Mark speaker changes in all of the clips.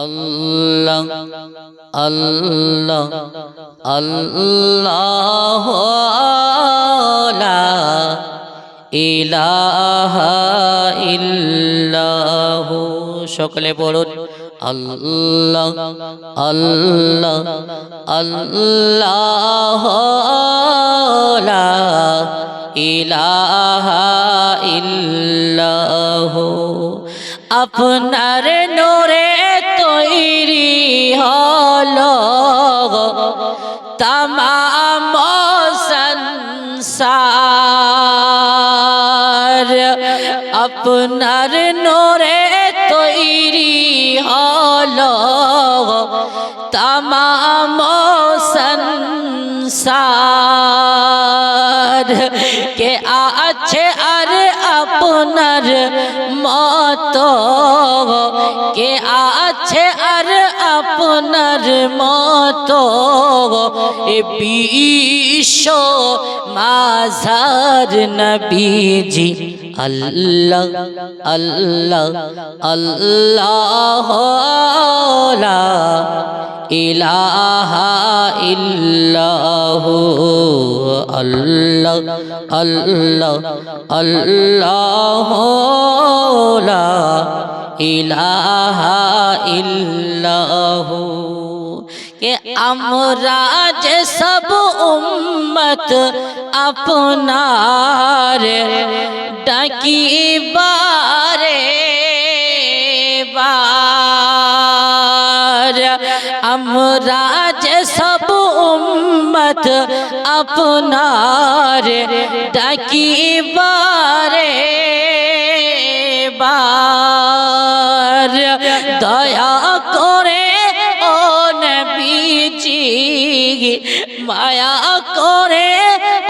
Speaker 1: আল্লাহ আল্লাহ আল্লাহ লা ইলাহা ইল্লাহু। সকলে বলুন আল্লাহ আল্লাহ আল্লাহ লা ইলাহা ইল্লাহু। আপনার নূরে তৈরি হলো তামাম সংসার, আপনার নূরে তৈরি হলো তামাম সংসার। কে আছে আর আপনার মতো, কে আছে আর আপনার মতো এ বিশ্ব মাঝার নবীজি। আল্লাহ আল্লাহ আল্লাহ লা ইলাহা ইল্লাহু। আল্লাহ আল্লাহ আল্লাহ লা ইলাহা ইল্লাহু। কে আমরা যে সব উম্মত আপনার ডাকি বারে বার, আমরা যে সব উম্মত আপনার ডাকি বারে বার। দয়া করে ও নবীজি, মায়া করে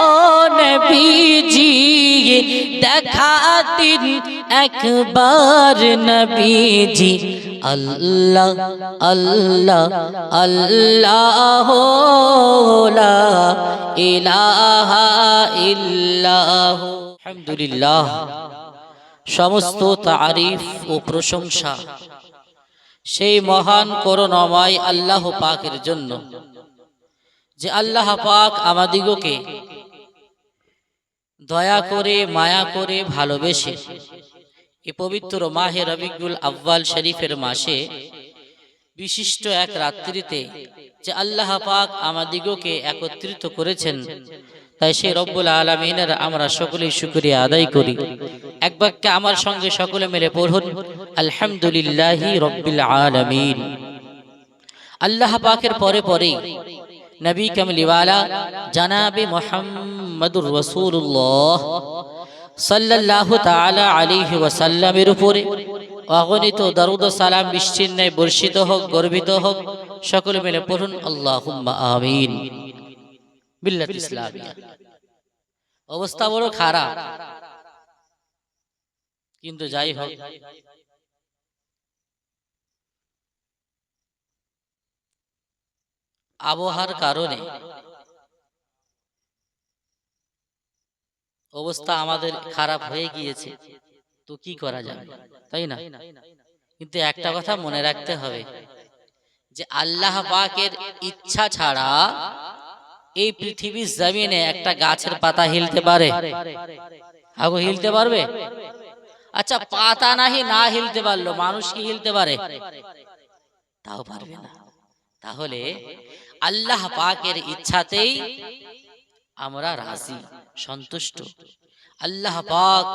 Speaker 1: ও নবীজি, দেখা দিন একবার নবীজি। আল্লাহ আল্লাহ আল্লাহ লা ইলাহা ইল্লাহু। আলহামদুলিল্লাহ, সমস্ত তারিফ ও প্রশংসা সেই মহান করুণাময় আল্লাহ পাকের জন্য, যে আল্লাহ পাক আমাদিগকে দয়া করে মায়া করে ভালোবেসে এই পবিত্র মাহে রবিউল আউয়াল শরীফের মাসে বিশিষ্ট এক রাত্রিতে যে আল্লাহ পাক আমাদিগকে একত্রিত করেছেন, তাই সেই রব্বুল আলামিনের আমরা সকলেই শুকরিয়া আদায় করি। এক বাক্যে আমার সঙ্গে সকলে মিলে পড়ুন আলহামদুলিল্লাহি রব্বিল আলামিন। আল্লাহ পাকের পরে পরে নবী কামলিওয়ালা জানাবে মুহাম্মদুর রাসূলুল্লাহ সাল্লাল্লাহু তাআলা আলাইহি ওয়াসাল্লামের উপরে অগণিত দরুদ ও সালাম বিচ্ছিন্নায় বর্ষিত হোক, গর্বিত হোক। সকলে মিলে পড়ুন আল্লাহুম্মা আমিন। বিল্লাহ ইসলামিয়া। অবস্থা বড় খারাপ, কিন্তু যাই হোক আবহাওয়ার কারণে অবস্থা আমাদের খারাপ হয়ে গিয়েছে, তো কি করা যাবে, তাই না? কিন্তু একটা কথা মনে রাখতে হবে যে আল্লাহ পাকের ইচ্ছা ছাড়া এই পৃথিবীর জমিনে একটা গাছের পাতা হিলতে পারে? আগো হিলতে পারবে? আচ্ছা, পাতা নাহি না হিলতে পারলো, মানুষ কি হিলতে পারে? তাও পারবে না। তাহলে আল্লাহ পাকের ইচ্ছাতেই আমরা রাজি, সন্তুষ্ট। আল্লাহ পাক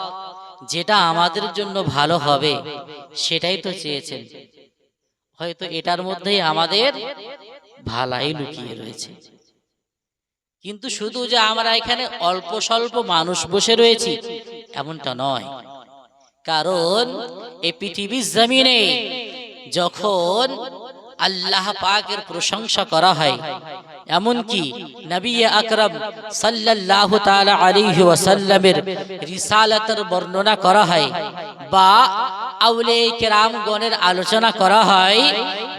Speaker 1: যেটা আমাদের জন্য ভালো হবে সেটাই তো চেয়েছেন। হয়তো এটার মধ্যেই আমাদের ভালাই লুকিয়ে রয়েছে। কিন্তু শুধু যে আমরা এখানে অল্প স্বল্প মানুষ বসে রয়েছি এমনটা নয়। কারণ এই পৃথিবীর জমিনে যখন আল্লাহ পাকের প্রশংসা করা হয়, এমনকি নবী আকরাম সাল্লাল্লাহু তাআলা আলাইহি ওয়াসাল্লামের রিসালাতের বর্ণনা করা হয়, বা আউলিয়া কেরামগণের আলোচনা করা হয়,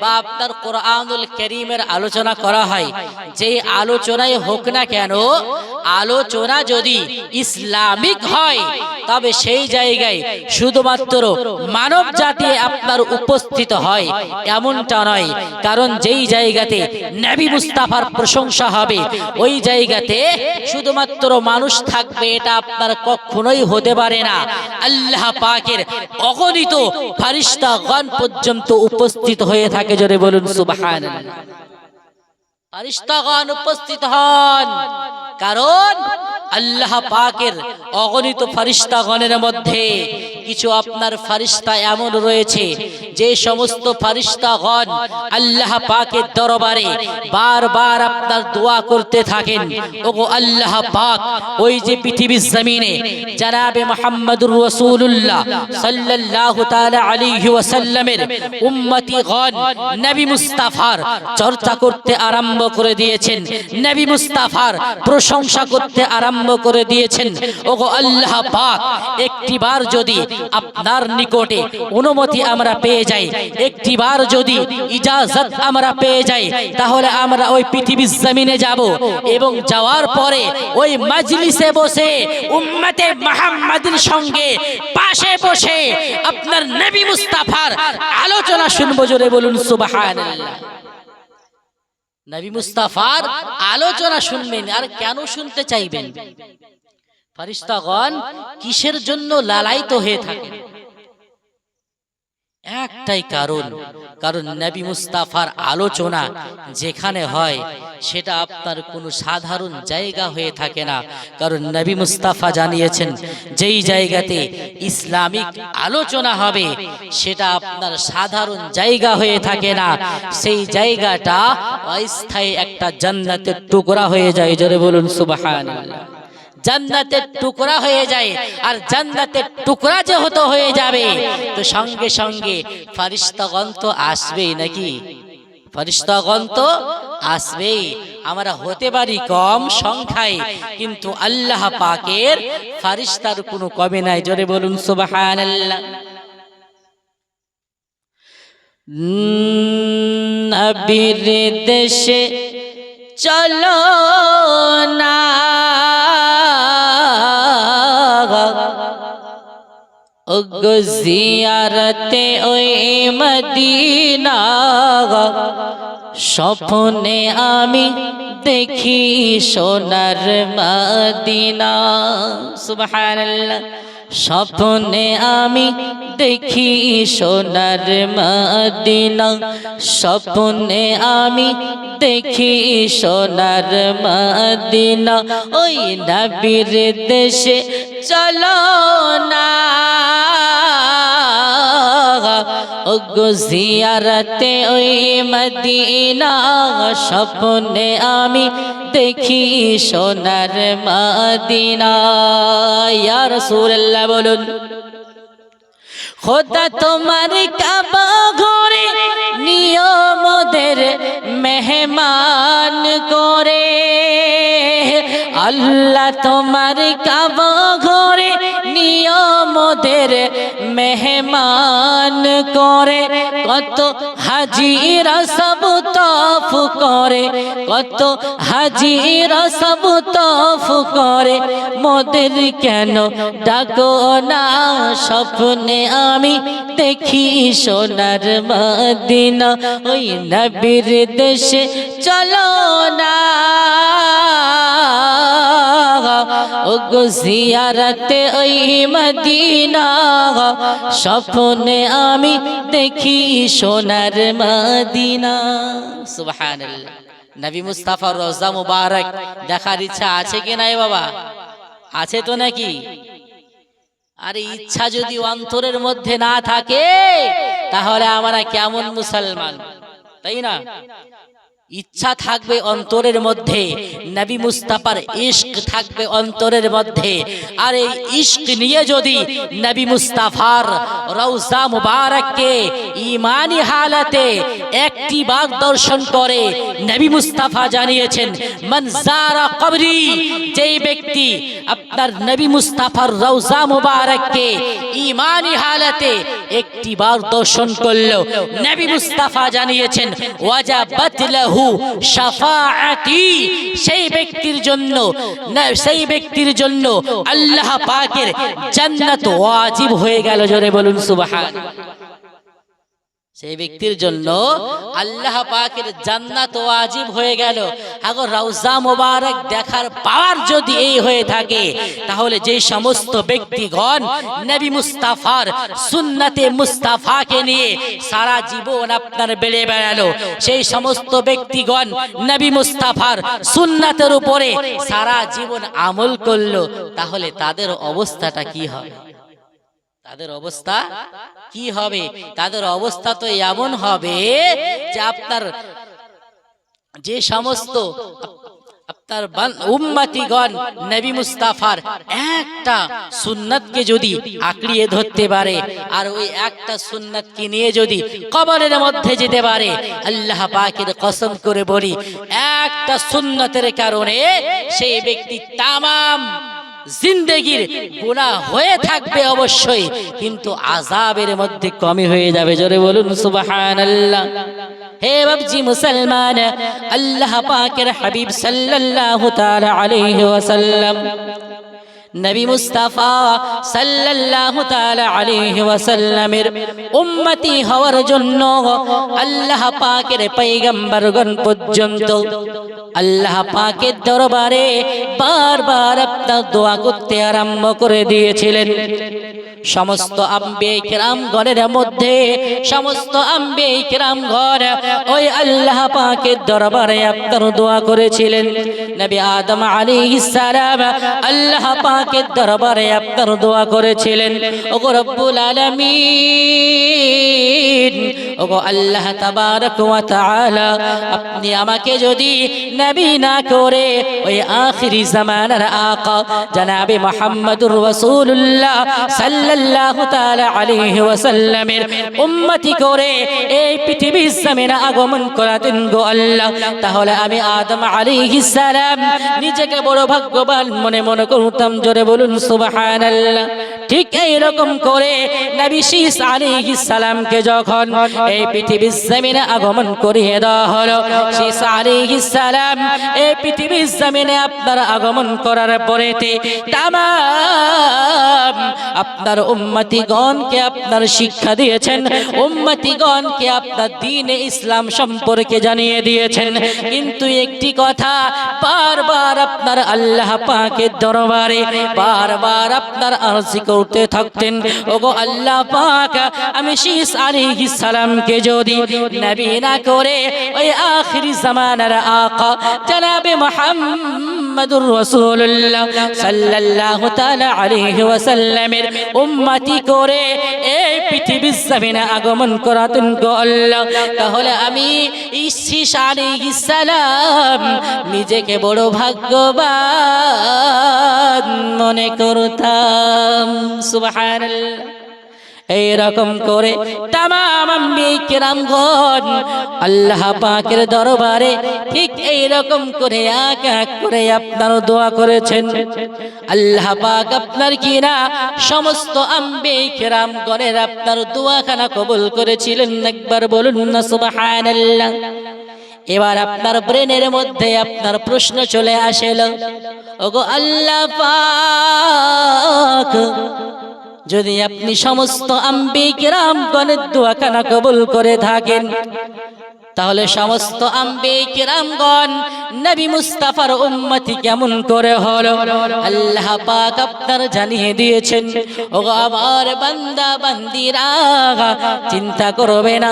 Speaker 1: বা আপনার কোরআনুল কারীমের আলোচনা করা হয়, যে আলোচনায় হোক না কেন আলোচনা যদি ইসলামিক হয় তবে সেই জায়গায় শুধুমাত্র মানব জাতি আপনার উপস্থিত হয় এমনটা নয়, কারণ যেই জায়গাতে নবী মুস্তাফার প্রশংসা হবে ওই জায়গাতে শুধুমাত্র মানুষ থাকবে এটা আপনার কখনোই হতে পারে না। আল্লাহ পাকের অগণিত ফেরেশতাগণ পর্যন্ত উপস্থিত হয়ে থাকে, জোরে বলুন সুবহানাল্লাহ। ফেরেশতাগণ উপস্থিত হন, কারণ আল্লাহ পাকের অগণিত ফেরেশতাগণের মধ্যে কিছু আপনার ফেরেশতা এমন রয়েছে যে সমস্ত ফেরেশতাগণ আল্লাহ পাকের দরবারে বারবার আপনার দোয়া করতে থাকেন, ওগো আল্লাহ পাক ওই যে পৃথিবীর জমিনে জনাবে মুহাম্মদুর রাসূলুল্লাহ সাল্লাল্লাহু তাআলা আলাইহি ওয়াসাল্লামের উম্মতিগণ নবী মুস্তাফার চর্চা করতে আরম্ভ করে দিয়েছেন, নবী মুস্তাফার প্রশংসা করতে আরম্ভ করে দিয়েছেন। ওগো আল্লাহ পাক একটিবার যদি আপনার নিকটে অনুমতি আমরা পেয়ে যাই, একটিবার যদি ইজাজত আমরা পেয়ে যাই, তাহলে আমরা ওই পৃথিবীর জমিনে যাব এবং যাওয়ার পরে ওই মাজলিসে বসে উম্মতে মুহাম্মাদের সঙ্গে পাশে বসে আপনার নবী মুস্তাফার আলোচনা শুনবো, জোরে বলুন সুবহানাল্লাহ। নবী মুস্তাফার আলোচনা শুনবেন, আর কেন শুনতে চাইবেন? ফেরেশতাগণ কিসের জন্য লালায়িত হয়ে থাকেন? একটাই কারণ, কারণ নবী মুস্তাফার আলোচনা যেখানে হয় সেটা আপনার কোনো সাধারণ জায়গা হয়ে থাকে না, কারণ নবী মুস্তাফা জানিয়েছেন যেই জায়গাতে ইসলামিক আলোচনা হবে সেটা আপনার সাধারণ জায়গা হয়ে থাকে না, সেই জায়গাটা অস্থায়ী একটা জান্নাতের টুকরা হয়ে যায়, জোরে বলুন সুবহানাল্লাহ। জান্নাতের টুকরা হয়ে যায়, আর জান্নাতের টুকরা যেহেতু হয়ে যাবে তো সঙ্গে সঙ্গে ফেরেশতাগণ তো আসবেই নাকি? ফেরেশতাগণ তো আসবেই। আমরা হতে পারি কম সংখ্যায়, কিন্তু আল্লাহ পাকের ফেরেশতার কোনো কমে নাই, জোরে বলুন সুবহানাল্লাহ। নবীর দেশে চলো না ওগো জিয়ারতে ওই মদিনা, স্বপ্নে আমি দেখি সোনার মদিনা, সুবহানাল্লাহ। স্বপ্নে আমি দেখি সোনার মদিনা, স্বপ্নে আমি দেখি সোনার মদিনা, ওই নবীর দেশে চলো না ওগো জিয়ারতে ওই মদিনা, স্বপ্নে আমি দেখি সোনার মদিনা। ইয়া রাসূলুল্লাহ বলুন, খোদা তোমার কাবা ঘরে নিয়মদের মেহমান করে, আল্লাহ তোমার কাবা ঘরে নিয়মদের মেহমান করে, কত হাজিরা সব তফ করে, কত হাজিরা সব তফ করে, মোদের কেন ডাকো না? স্বপ্নে আমি দেখি সোনার মদিনা, ওই নবীর দেশে চলো না ওগো জিয়ারতে ওই মদিনা, স্বপ্নে আমি দেখি সোনার মদিনা। সুবহানাল্লাহ। নবী মুস্তাফার রওজা মুবারক দেখার ইচ্ছা আছে কি নাই বাবা? আছে তো নাকি? আর ইচ্ছা যদি অন্তরের মধ্যে না থাকে তাহলে আমরা কেমন মুসলমান, তাই না? ইচ্ছা থাকবে অন্তরের মধ্যে, নবী মুস্তাফার ইশক থাকবে অন্তরের মধ্যে, আর এই ইশক নিয়ে যদি নবী মুস্তাফার রওজা মুবারককে ঈমানি হালতে একটি বার দর্শন করে, নবী মুস্তাফা জানিয়েছেন মান যারা কবরি, যেই ব্যক্তি আপনার নবী মুস্তাফার রওজা মুবারককে ঈমানি হালাতে একটি বার দর্শন করলো, নবী মুস্তাফা জানিয়েছেন ওয়াজাবাত লাহু শাফাআতি, সেই ব্যক্তির জন্য আল্লাহ পাকের জান্নাত ওয়াজিব হয়ে গেল। জোরে বলুন সুবহানাল্লাহ। সেই ব্যক্তির জন্য আল্লাহ পাকের জান্নাত ওয়াজিব হয়ে গেল। আগর রওজা মোবারক দেখার পাওয়ার যদি এই হয়ে থাকে, তাহলে যে সমস্ত ব্যক্তিগণ নবী মুস্তাফার সুন্নতে মুস্তাফাকে নিয়ে সারা জীবন আপনার বেড়ে বেড়ালো, সেই সমস্ত ব্যক্তিগণ নবী মুস্তাফার সুন্নতের উপরে সারা জীবন আমল করলো, তাহলে তাদের অবস্থাটা কি হবে? তাদের অবস্থা কি হবে? তাদের অবস্থা তো এমন হবে যে আপনার যে সমস্ত আপনার উম্মতিগণ নবী মুস্তাফার একটা সুন্নতকে যদি আঁকড়িয়ে ধরতে পারে, আর ওই একটা সুন্নতকে নিয়ে যদি কবরের মধ্যে যেতে পারে, আল্লাহ পাকের কসম করে বলি, একটা সুন্নতের কারণে সেই ব্যক্তি তামাম জিন্দেগির গুনাহ হয়ে থাকবে অবশ্যই, কিন্তু আযাবের মধ্যে কমই হয়ে যাবে। জোরে বলুন সুবহানাল্লাহ। হে বাবজি মুসলমান, আল্লাহ পাকের হাবিব সাল্লাল্লাহু তাআলা আলাইহি ওয়াসাল্লাম, নবী মুস্তাফা সাল্লাল্লাহু তাআলা আলাইহি ওয়াসাল্লামের উম্মতি হওয়ার জন্য আল্লাহ পাকের পয়গম্বরগণ পর্যন্ত আল্লাহ পাকের দরবারে বারবার আপনার দোয়া করতে আরম্ভ করে দিয়েছিলেন। সমস্ত আম্বিয়া কিরামগণের মধ্যে সমস্ত আম্বিয়া কিরামগণ ওই আল্লাহ পাকের দরবারে আপনার দোয়া করেছিলেন। নবী আদম আলাইহিস সালাম আল্লাহ পাকের দরবারে আপনার দোয়া করেছিলেন, ওগো রব্বুল আলামিন, ওগো আল্লাহ তাবারক ওয়া তাআলা, আপনি আমাকে যদি নবী না করে ওই আখিরি জামানার আকা জনাবে মুহাম্মদুর রাসূলুল্লাহ সাল্লাল্লাহু তাআলা আলাইহি ওয়াসাল্লামের উম্মতি করে এই পৃথিবীর জমিনে আগমন করাতেন গো আল্লাহ, তাহলে আমি আদম আলাইহিস সালাম নিজেকে বড় ভাগ্যবান মনে করতাম। জোরে বলুন সুবহানাল্লাহ। ঠিক এই রকম করে নবী শীস আলাইহিস সালামকে যখন এই পৃথিবীর জমিনে আগমন করিয়ে দেওয়া হলো, শীস আলাইহিস সালাম এই পৃথিবীর জমিনে আপনার আগমন করার পরেতে তামাম আপনার উম্মতিগণকে আপনার শিক্ষা দিয়েছেন, উম্মতিগণকে আপনার দ্বীনে ইসলাম সম্পর্কে জানিয়ে দিয়েছেন। কিন্তু একটি কথা বারবার আপনার আল্লাহ পাকের দরবারে বারবার আপনার আরজি করতে থাকতেন, ওগো আল্লাহ পাক, আমি শীস আলাইহিস সালামকে যদি নবী না করে ওই আখিরি জামানার আকা জনাবে মুহাম্মদুর রাসূলুল্লাহ সাল্লাল্লাহু তাআলা আলাইহি ওয়াসাল্লামের উম্মতি করে এই পৃথিবীর জমিনে আগমন করাতেন গো আল্লাহ, তাহলে আমি শীস আলাইহিস সালাম নিজেকে বড় ভাগ্যবান মনে করতাম। সুবহানাল্লাহ। এই রকম করে তামাম আম্বিয়া কিরামগণ আল্লাহ পাকের দরবারে ঠিক এই রকম করে এক এক করে আপনার দোয়া করেছেন। আল্লাহ পাক আপনার কিনা সমস্ত আম্বিয়া কিরামগণের আপনার দোয়াখানা কবুল করেছিলেন। একবার বলুন না সুবহানাল্লাহ। এবার আপনার ব্রেনের মধ্যে আপনার প্রশ্ন চলে আসেল, ওগো আল্লাহ পাক, যদি আপনি সমস্ত আম্বিয়া কিরামগণের দোয়াখানা কবুল করে থাকেন, তাহলে সমস্ত আম্বিয়া কিরামগণ নবী মুস্তাফার উম্মতি কেমন করে হলো? আল্লাহ পাক আপনার জানিয়ে দিয়েছেন, ওগো আমার বান্দা বান্দিরা, চিন্তা করবে না,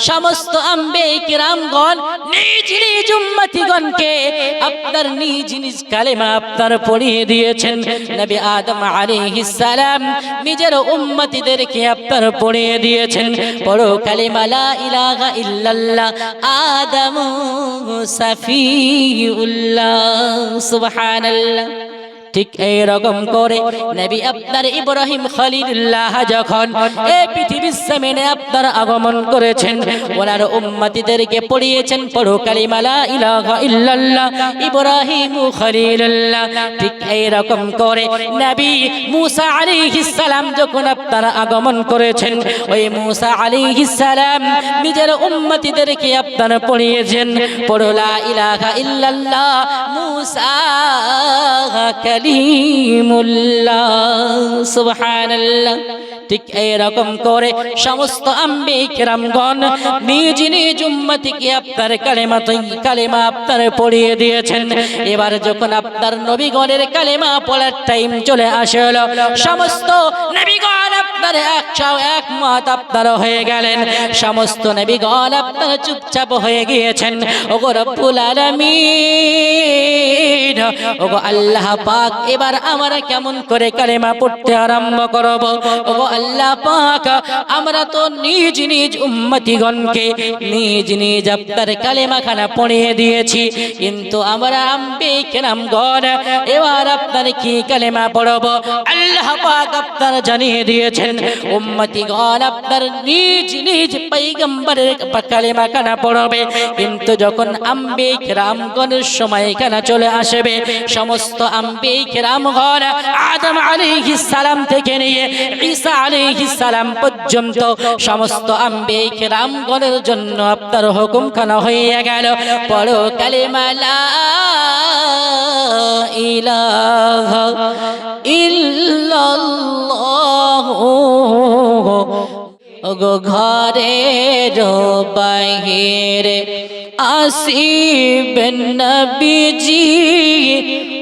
Speaker 1: সমস্ত আম্বিয়া কিরামগণ নিজ নিজ উম্মতিগণকে আপনার নিজ নিজ কালেমা আপনার পড়িয়ে দিয়েছেন। নবী আদম আলাইহিস সালাম নিজের উম্মতিদেরকে আপনার পড়িয়ে দিয়েছেন, পড়ো কালেমা লা ইলাহা ইল্লাল্লাহ আদমু সাফিউল্লাহ। সুবহানাল্লাহ। ঠিক এই রকম করে নবী আপনার ইব্রাহিম খলিলুল্লাহ যখন এই পৃথিবীর জমিনে আপনার আগমন করেছেন, ওনার উম্মতিদেরকে পড়িয়েছেন পড়ো কালিমা লা ইলাহা ইল্লাল্লাহ ইব্রাহিম খলিলুল্লাহ। ঠিক এই রকম করে নবী মুসা আলাইহিস সালাম যখন আপনার আগমন করেছেন, ওই মুসা আলাইহিস সালাম নিজের উম্মতিদেরকে আপনার পড়িয়েছেন পড়ো লা ইলাহা ইল্লাল্লাহ মুসা কালিমুল্লাহ সুবহানাল্লাহ। ঠিক এই রকম করে সমস্ত আম্বিয়া কিরামগণ নিজ নিজ উম্মতিকে আপনার কালেমা আপনার পড়িয়ে দিয়েছেন। এবার যখন আপনার নবীগণের কালেমা পড়ার টাইম চলে আসলো, সমস্ত নবীগণ আপনার একমত আপনার হয়ে গেলেন। সমস্ত নবীগণ আপনার চুপচাপ হয়ে গিয়েছেন। ওগো রব্বুল আলামিন, ওগো আল্লাহ পাক, এবার আমরা কেমন করে কালেমা পড়তে আরম্ভ করব? ওগো আল্লাহ পাক, আমরা তো নিজ নিজ উম্মতিগণকে নিজ নিজ আপনার কালেমা খানা পড়িয়ে দিয়েছি, কিন্তু আমরা আম্বিয়া কিরামগণ এবার আপনার কি কালেমা পড়ব? আল্লাহ পাক আপনার জানিয়ে দিয়েছেন উম্মতিগণ আপনার নিজ নিজ পয়গম্বরের কালেমা খানা পড়বে, কিন্তু যখন আম্বিয়া কিরামগণের সময় খানা চলে আসবে, সমস্ত আম্বিয়া কিরামগণ আদম আলাইহিস সালাম থেকে নিয়ে ঈসা আলাইহিস সালাম পর্যন্ত সমস্ত আম্বিয়া কিরামগণের জন্য আপনার হুকুম খানা হয়ে গেল পড়ো কালিমা লা ইলাহা ইল্লাল্লাহ। ওগো ঘরের বাহিরে আসিবেন নবীজি,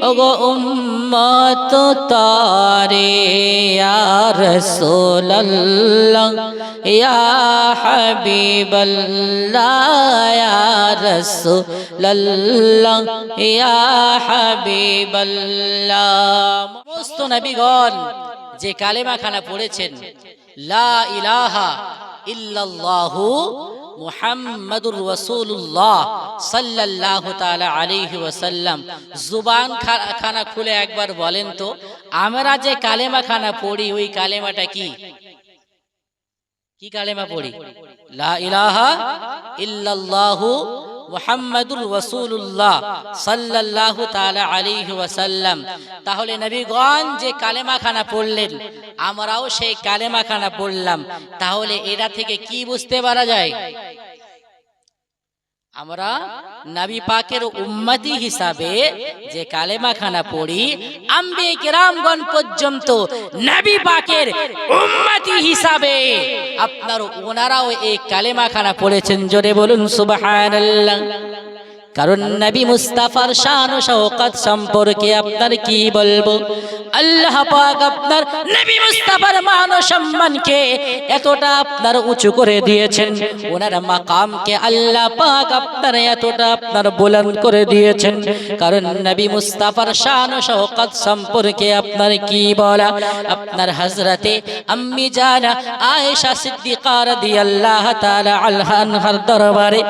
Speaker 1: ওগো উম্মত তারে ইয়া রাসূলুল্লাহ ইয়া হাবিবাল্লাহ ইয়া রাসূলুল্লাহ ইয়া হাবিবাল্লাহ। সমস্ত নবীগণ যে কালেমা খানা পড়েছেন লা ইলাহা ইল্লাল্লাহু মুহাম্মাদুর রাসূলুল্লাহ সাল্লাল্লাহু তাআলা আলাইহি ওয়াসাল্লাম, জুবান খানা খুলে একবার বলেন তো, আমরা যে কালেমা খানা পড়ি ওই কালেমাটা কি? কি কালেমা পড়ি? লা ইলাহা ইল্লাল্লাহু মুহাম্মাদুর রাসূলুল্লাহ সাল্লাল্লাহু তাআলা আলাইহি ওয়াসাল্লাম। তাহলে নবীগণ যে কালেমা খানা পড়লেন, আমরাও সেই কালেমা খানা পড়লাম। তাহলে এটা থেকে কি বুঝতে পারা যায়? আমরা নবী পাকের উম্মতি হিসাবে যে কালেমা খানা পড়ি, আম্বিয়া কিরামগণ পর্যন্ত নবী পাকের উম্মতি হিসাবে আপনার ওনারাও এই কালেমা খানা পড়েছেন। জোরে বলুন সুবহানাল্লাহ। কারণ নবী মুস্তাফার শান ও শওকত সম্পর্কে আপনার কি বলবো? আল্লাহ পাক আপনার নবী মুস্তাফার মান ও সম্মানকে এতটা আপনার উঁচু করে দিয়েছেন, ওনার মাকামকে আল্লাহ পাক আপনার এতটা আপনার বুলন্দ করে দিয়েছেন। কারণ নবী মুস্তাফার শান ও শওকত সম্পর্কে আপনার কি বলা? আপনার হযরতে আম্মি জানা আয়েশা সিদ্দিকা রাদিয়াল্লাহু তাআলা আনহার দরবারে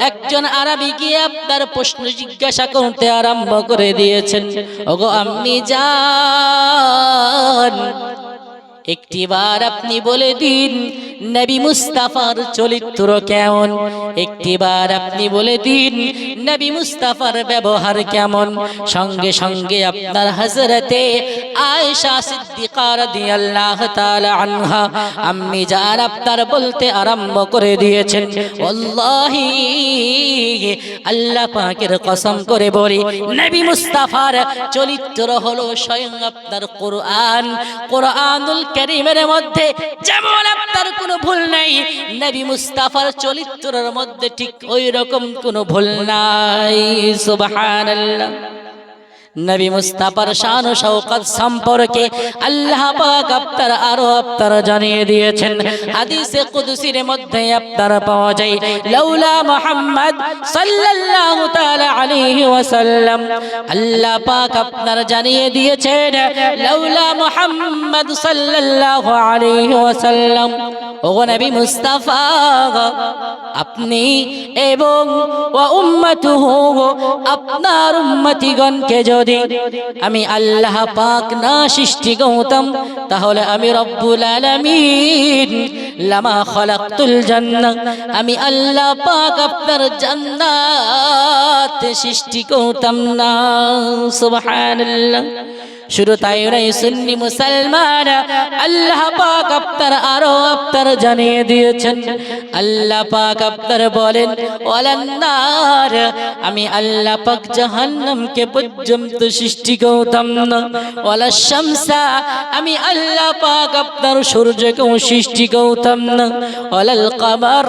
Speaker 1: একজন আরবি গিয়ে আপনার প্রশ্ন জিজ্ঞাসা করতে আরম্ভ করে দিয়েছেন। ওগো আম্মি জান, একটিবার আপনি বলে দিন নবী মুস্তাফার চরিত্র কেমন? একটিবার আপনি বলে দিন নবী মুস্তাফার ব্যবহার কেমন? সঙ্গে সঙ্গে আপনার হযরতে আয়েশা সিদ্দিকা রাদিয়াল্লাহু তাআলা আনহা আম্মি জান আপনার বলতে আরম্ভ করে দিয়েছেন, ওয়াল্লাহি আল্লাহ পাকের কসম করে বলি, নবী মুস্তাফার চরিত্র হলো স্বয়ং আপনার কোরআন। কোরআনুল কারীমের মধ্যে যেমন আপনার কোনো ভুল নাই, নবী মুস্তাফার চরিত্রের মধ্যে ঠিক ওই রকম কোনো ভুল নাই। সুবহানাল্লাহ। নবী মুস্তাফার শান ও শওকত সম্পর্কে আল্লাহ পাক আপনার জানিয়ে দিয়েছেন। হাদিসে কুদসির মধ্যে আপনার পাওয়া যায়, লাউলা মুহাম্মদ সাল্লাল্লাহু তাআলা আলাইহি ওয়াসাল্লাম, আল্লাহ পাক আপনার জানিয়ে দিয়েছেন লাউলা মুহাম্মদ সাল্লাল্লাহু আলাইহি ওয়াসাল্লাম ওগো নবী মুস্তাফা, আপনি এবং ওয়া উম্মতুহু, আপনার উম্মতিগণকে যদি আমি আল্লাহ পাক না সৃষ্টি করতাম, তাহলে আমি রব্বুল আলামিন লামা খালাকতুল জান্নাহ, আমি আল্লাহ পাক আপনার জান্নাত সৃষ্টি করতাম না। সুবহানাল্লাহ। শুধু তাই নয়, সুন্নি মুসলমান, আল্লাহ পাক আপনার জানিয়ে দিয়েছেন, আল্লাহ পাক আপনার বলেন ওয়ালান্নার, আমি আল্লাহ পাক জাহান্নামকে পর্যন্ত সৃষ্টি করতাম না, ওয়ালা শামসা, আমি আল্লাহ পাক আপনার সূর্যকেও সৃষ্টি করতাম না, ওয়ালাল কমার,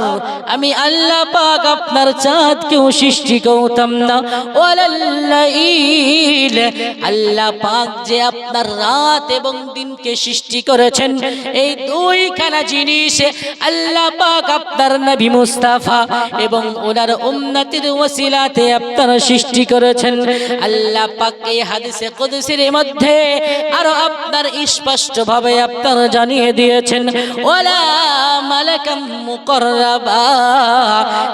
Speaker 1: আমি আল্লাহ পাক আপনার চাঁদকেও সৃষ্টি করতাম না, ওয়ালাল লাইল, আল্লাহ পাক যে আপনার রাত এবং দিনকে সৃষ্টি করেছেন, এই দুইখানা জিনিস আল্লাহ পাক আপনার নবী মুস্তাফা এবং ওনার উম্মতের ওসিলাতে আপনারা সৃষ্টি করেছেন। আল্লাহ পাক এই হাদিসে কুদসির মধ্যে আরো আপনার স্পষ্ট ভাবে আপনারা জানিয়ে দিয়েছেন, ওয়ালা মালাকাম মুকাররাবা,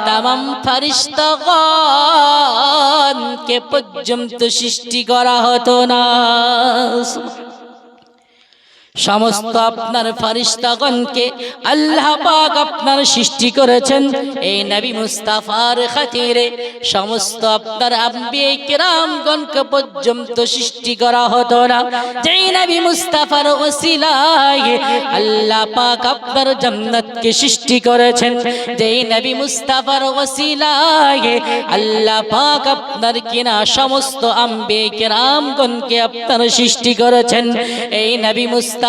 Speaker 1: তামাম ফেরেশতাগণকে পর্যন্ত সৃষ্টি করা হতো না। সমস্ত আপনার ফেরেশতাগণকে আল্লাহ পাক আপনার সৃষ্টি করেছেন এই নবী মুস্তাফার খাতিরে। সমস্ত আপনার আম্বিয়া কিরামগণকে পর্যন্ত সৃষ্টি করা হতো না, যেই নবী মুস্তাফার ওসিলায় আল্লাহ পাক আপনার জান্নাতকে সৃষ্টি করেছেন, যেই নবী মুস্তাফার ওসিলায় আল্লাহ পাক আপনার কিনা সমস্ত আম্বিয়া কিরামগণকে আপনার সৃষ্টি করেছেন। এই নবী মুস্তাফা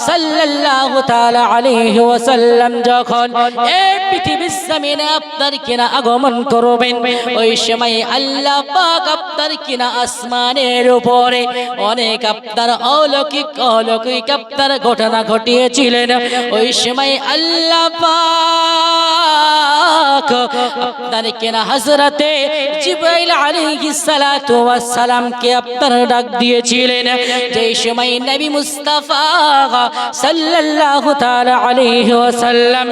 Speaker 1: সাল্লাল্লাহু তাআলা আলাইহি ওয়াসাল্লাম যখন এই পৃথিবীর জমিনে আপনার কিনা আগমন করবেন, ওই সময় আল্লাহ পাক আপনার কিনা আসমানের উপরে অনেক আপনার অলৌকিক আপনার ঘটনা ঘটিয়েছিলেন। ওই সময় আল্লাহ পাক আপনার কিনা হযরতে জিবরাইল আলাইহিস সালাতু ওয়াস সালামকে আপনার ডাক দিয়েছিলেন। যেই সময় নবী মুস্তাফা সাল্লাল্লাহু তাআলা আলাইহি ওয়াসাল্লাম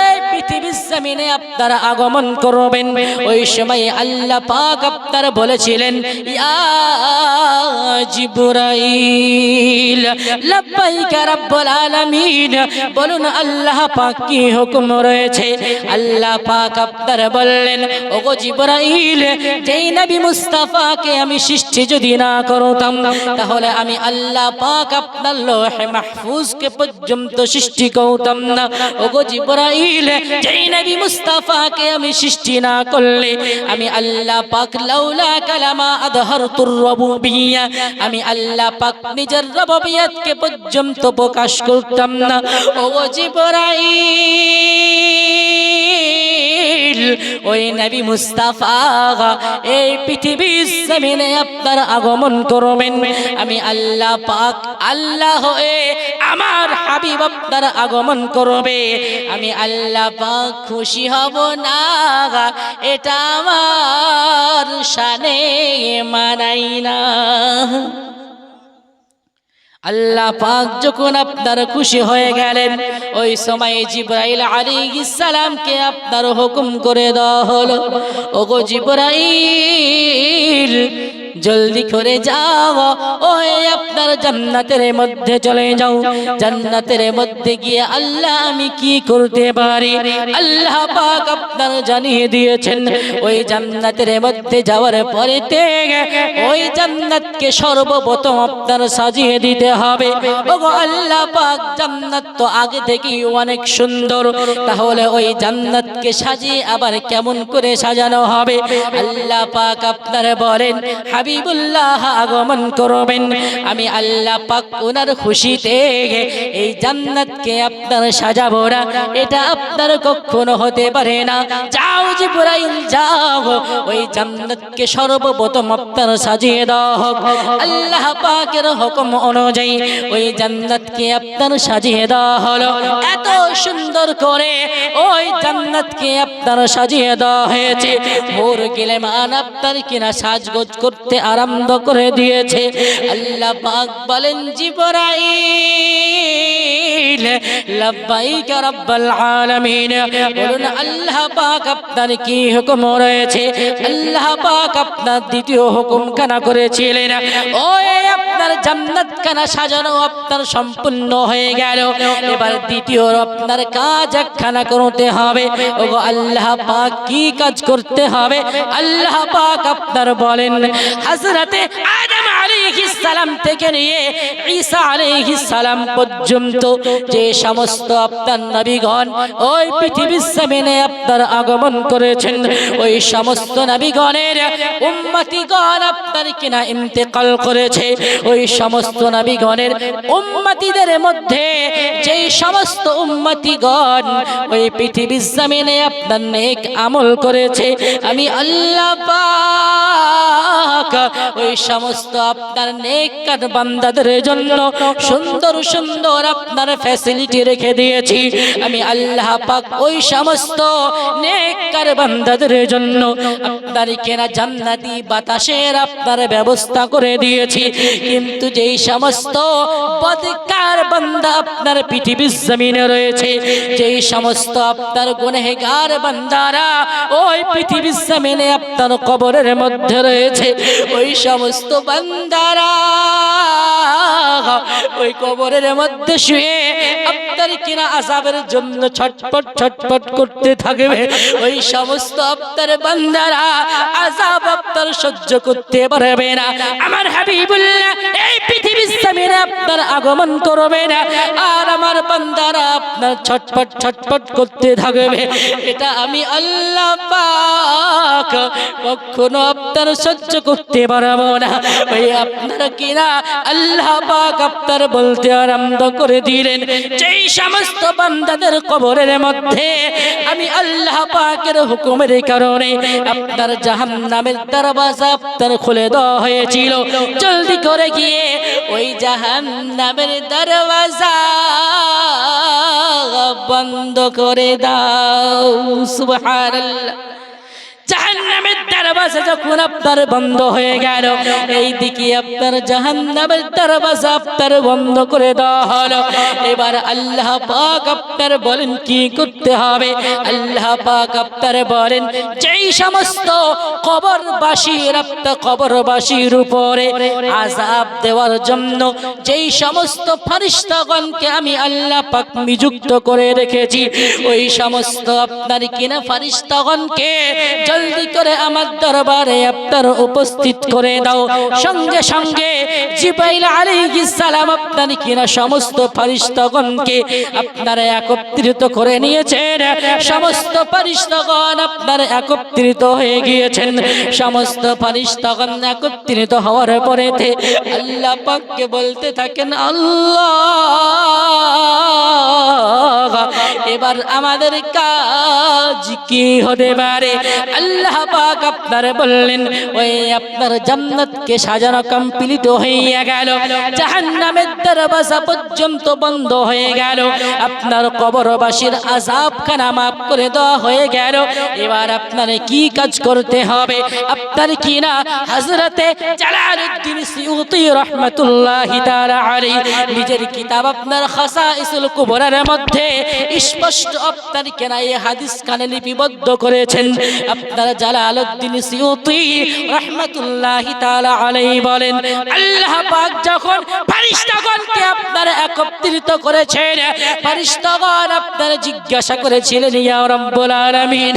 Speaker 1: এই পৃথিবীর জমিনে আপনারা আগমন করবেন, ওই সময় আল্লাহ পাক আপনারা বলেছিলেন, ইয়া জিবরাইল লাব্বাইকা রাব্বুল আলামিন, বলুন আল্লাহ পাক কি হুকুম রয়েছে। আল্লাহ পাক আপনারা বললেন, ওগো জিবরাইল, যেই নবী মুস্তাফাকে আমি সৃষ্টি যদি না করতাম, তাহলে আমি আল্লাহ পাক আপনার লৌহে মাহফুজকে পর্যন্ত সৃষ্টি করতাম না। ওগো জিবরাইল, যেই নবী মুস্তাফাকে আমি সৃষ্টি না করলে আমি আল্লাহ পাক লাউলা কালামা আযহারতুর রুবুবিয়্যাহ, আমি আল্লাহ পাক নিজের রুবুবিয়্যাতকে পর্যন্ত প্রকাশ করতাম না। ওগো জিবরাইল, ওই নবী মুস্তাফা এই পৃথিবীর জমিনে আপনার আগমন করবেন, আমি আল্লাহ পাক আল্লাহ হয়ে আমার হাবিব আপনার আগমন করবে, আমি আল্লাহ পাক খুশি হব না, এটা আমার শানে মানাই না। আল্লাহ পাক যখন আপনার খুশি হয়ে গেলেন, ওই সময় জিবরাইল আলাইহিস সালামকে আপনার হুকুম করে দেওয়া হলো, ওগো জিবরাইল, জলদি করে যাও, ওই আপনার জান্নাতের মধ্যে চলে যাও। জান্নাতের মধ্যে গিয়ে আল্লাহ আমি কি করতে পারি আল্লাহ পাক আপনার জানিয়ে দিয়েছেন। ওই জান্নাতের মধ্যে যাওয়ার পরে ওই জান্নাতকে সর্বপ্রথম আপনার সাজিয়ে দিতে হবে। ওগো আল্লাহ পাক, জান্নাত তো আগে থেকেই অনেক সুন্দর, তাহলে ওই জান্নাতকে সাজিয়ে আবার কেমন করে সাজানো হবে? আল্লাহ পাক আপনার বলেন, হাবিবুল্লাহ আগমন করবেন, আমি আল্লাহ পাক ওনার খুশিতে এই জান্নাতকে আপনার সাজাবো না, এটা আপনার কখনো হতে পারে না। যাও জিবরাইল যাও, ওই জান্নাতকে সর্বপ্রথম আপনার সাজিয়ে দাও হোক। আল্লাহ পাকের হুকুম অনুযায়ী ওই জান্নাতকে আপনার সাজিয়ে দেওয়া হলো। এত সুন্দর করে ওই জান্নাতকে আপনার সাজিয়ে দেওয়া হয়েছে, মোর গিলেমান আপনার কিনা সাজগোজ করতে আরম্ভ করে দিয়েছে। আল্লাহ পাক বলেন, জিবরাইল জিবরাইল লাব্বাইক রাব্বাল আলামিন বলুন আল্লাহ পাক আপনার কি হুকুম রয়েছে আল্লাহ পাক আপনার দ্বিতীয় হুকুম কানা করেছিলেন ওই আপনার জান্নাত কানা সাজানো আপনার সম্পূর্ণ হয়ে গেল এবার দ্বিতীয় আপনার কাজ একখানা করতে হবে ওগো আল্লাহ পাক কি কাজ করতে হবে আল্লাহ পাক আপনার বলেন হযরতে আদম আলাইহিস সালাম থেকে নিয়ে ঈসা আলাইহিস সালাম পর্যন্ত যে সমস্ত আপনার নবীগণ ওই পৃথিবীর জমিনে আপনার আগমন করেছেন ওই সমস্ত নবীগণের উম্মতিগণ আপনার কিনা ইন্তেকাল করেছে ওই সমস্ত নবীগণের উম্মতিদের মধ্যে যে সমস্ত উম্মতিগণ ওই পৃথিবীর জমিনে আপনার নেক আমল করেছে আমি আল্লাহ পাক ওই সমস্ত আপনার নেককার বান্দাদের জন্য সুন্দর সুন্দর আপনার ফ্যাসিলিটি রেখে দিয়েছি আমি আল্লাহ পাক ওই সমস্ত নেককার বান্দাদের জন্য আপনার কেনা জান্নাতি বাতাসের আপনার ব্যবস্থা করে দিয়েছি কিন্তু যেই সমস্ত বদকার বান্দা আপনার পৃথিবীর জমিনে রয়েছে যেই সমস্ত আপনার গুনাহগার বান্দারা ওই পৃথিবীর জমিনে আপনার কবরের মধ্যে রয়েছে ওই সমস্ত বান্দারা ওই কবরের মধ্যে শুয়ে আপনার কিনা আযাবের জন্য ছটপট ছটপট করতে থাকবে ওই সমস্ত আপনার বান্দারা আযাব আপনার সহ্য করতে পারবে না আমার হাবিবুল্লাহ এই পৃথিবীর জমিনে আপনার আগমন করবে না আর আমার বান্দারা আপনার ছটপট ছটপট করতে থাকবে এটা আমি আল্লাহ পাক কখনো আপনার সহ্য করতে পারবো না ওই আপনার কিনা আল্লাহ পাক আপনার বলতে আরম্ভ করে দিলেন যেই সমস্ত বান্দাদের কবরের মধ্যে আমি আল্লাহ পাকের হুকুমের কারণে আপনার জাহান্নামের দরওয়াজা আপনার খুলে দেওয়া হয়েছিল জলদি করে গিয়ে ওই জাহান্নামের দরওয়াজা বন্ধ করে দাও সুবহানাল্লাহ জাহান্নামের দরওয়াজা যখন আপনার বন্ধ হয়ে গেল এইদিকে আপনার জাহান্নামের দরওয়াজা আপনার বন্ধ করে দেওয়া হলো এবার আল্লাহ পাক আপনার বলেন কি করতে হবে আল্লাহ পাক আপনার বলেন যেই সমস্ত কবরবাসীর আপনার কবরবাসীর উপরে আযাব দেওয়ার জন্য যেই সমস্ত ফেরেশতাগণকে আমি আল্লাহ পাক নিযুক্ত করে রেখেছি ওই সমস্ত আপনার কিনা ফেরেশতাগণকে জলদি করে আমার দরবারে আপনার উপস্থিত করে দাও সঙ্গে সঙ্গে জিবরাইল আলাইহিস সালাম আপনার কিনা সমস্ত ফেরেশতাগণকে আপনারা একত্রিত করে নিয়েছেন সমস্ত ফেরেশতাগণ আপনার একত্রিত হয়ে গিয়েছেন সমস্ত ফেরেশতাগণ একত্রিত হওয়ার পরেতে আল্লাহ পাককে বলতে থাকেন আল্লাহ এবার আমাদের কাজ কি হতে পারে আল্লাহ পাক আপনার বললেন ওই আপনার জান্নাতকে সাজানো কমপ্লিট হয়ে গেল জাহান্নামের দরওয়াজা পর্যন্ত বন্ধ হয়ে গেল আপনার কবরবাসীর আযাব খানা maaf করে দেওয়া হয়ে গেল এবার আপনার কি কাজ করতে হবে আপনার কি না হযরতে জালালউদ্দিন সিয়ুতি রাহমাতুল্লাহি তাআলা আলাইহি নিজের কিতাব আপনার খাসাইসুল কুবরার মধ্যে স্পষ্ট আপনার কেনা এই হাদিস খানে লিপিবদ্ধ করেছেন আপনার জালালউদ্দিন সিয়ুতি রাহমাতুল্লাহি তাআলা আলাইহি বলেন আল্লাহ পাক যখন ফেরেশতাগণকে আপনার একত্রিত করেছেন ফেরেশতাগণ আপনার জিজ্ঞাসা করেছিলেন ইয়া রাব্বুল আলামিন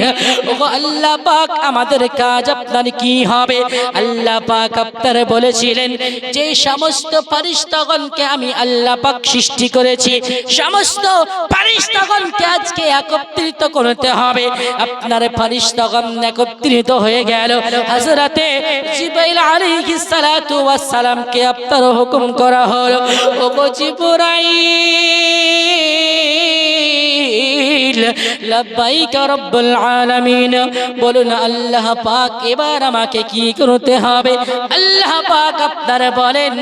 Speaker 1: ওগো আল্লাহ পাক আমাদের কাজ আপনার কি হবে আল্লাহ পাক আপনার বলেছিলেন যে সমস্ত ফেরেশতাগণকে আমি আল্লাহ পাক সৃষ্টি করেছি সমস্ত ফেরেশতাগণকে আজকে একত্রিত করতে হবে আপনার ফেরেশতাগণ একত্রিত হয়ে গেল হযরতে জিবরাইল আলাইহিস সালাতু ওয়াস সালামকে আপনার হুকুম করা হলো ওগো জিবরাইল লাব্বাইক রব্বুল আলামিন বলুন আল্লাহ পাক এবার আমাকে কি করতে হবে আল্লাহ পাক আপনার বলেন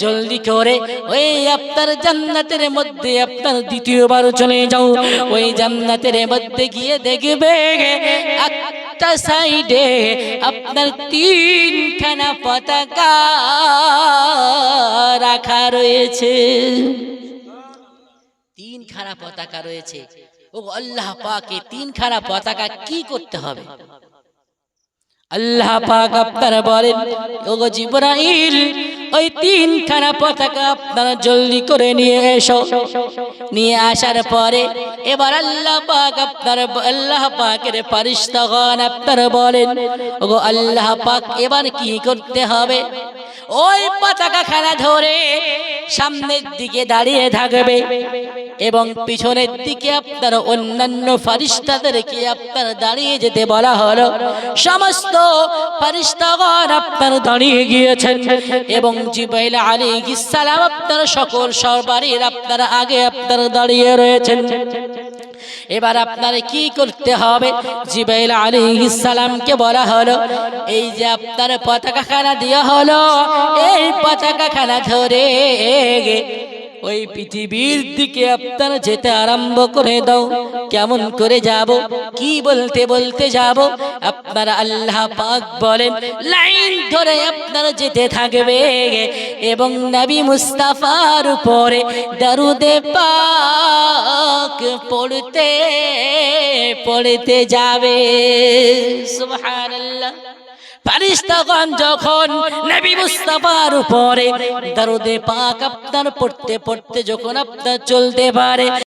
Speaker 1: জলদি করে ওই আপনার জান্নাতের মধ্যে আপনার দ্বিতীয়বার চলে যাও ওই জান্নাতের মধ্যে গিয়ে দেখবে একটা সাইডে আপনার তিনখানা পতাকা রাখা রয়েছে তিনখানা পতাকা রয়েছে। ও আল্লাহ পাক এই তিনখানা পতাকা কি করতে হবে? আল্লাহ পাক আপনারা বলেন, ওগো জিবরাইল, ওই তিনখানা পতাকা আপনারা জলদি করে নিয়ে এসো। নিয়ে আসার পরে এবার আল্লাহ পাকের ফেরেশতাগণ আপনারা বলেন, ওগো আল্লাহ পাক এবার কি করতে হবে? ওই পতাকা খানা ধরে সামনের দিকে দাঁড়িয়ে থাকবে এবং পিছনের দিকে আপনার অন্যান্য ফেরেশতাদেরকে আপনার দাঁড়িয়ে যেতে বলা হলো। সমস্ত ফেরেশতাগণ আপনার দাঁড়িয়ে গিয়েছেন এবং জিবরাইল আলাইহিস সালাম আপনার সকল সরবারের আপনার আগে আপনার দাঁড়িয়ে রয়েছেন। এবার আপনার কি করতে হবে? জিবরাইল আলাইহিস সালামকে বলা হলো, এই যে আপনার পতাকা খানা দেওয়া হলো, এই পতাকা খানা ধরে ওই পৃথিবীর দিকে আপনারা যেতে আরম্ভ করে দাও। কেমন করে যাব? কি বলতে বলতে যাব? আপনারা আল্লাহ পাক বলেন, লাইন ধরে আপনারা যেতে থাকবে এবং নবী মুস্তাফার উপরে দরুদে পাক পড়তে পড়তে যাবে। সুবহানাল্লাহ। ফেরেশতাগণ যখন নবী মুস্তাফার উপরে দরুদে পাক আপনার পড়তে পড়তে যখন আপনার চলতে পারে,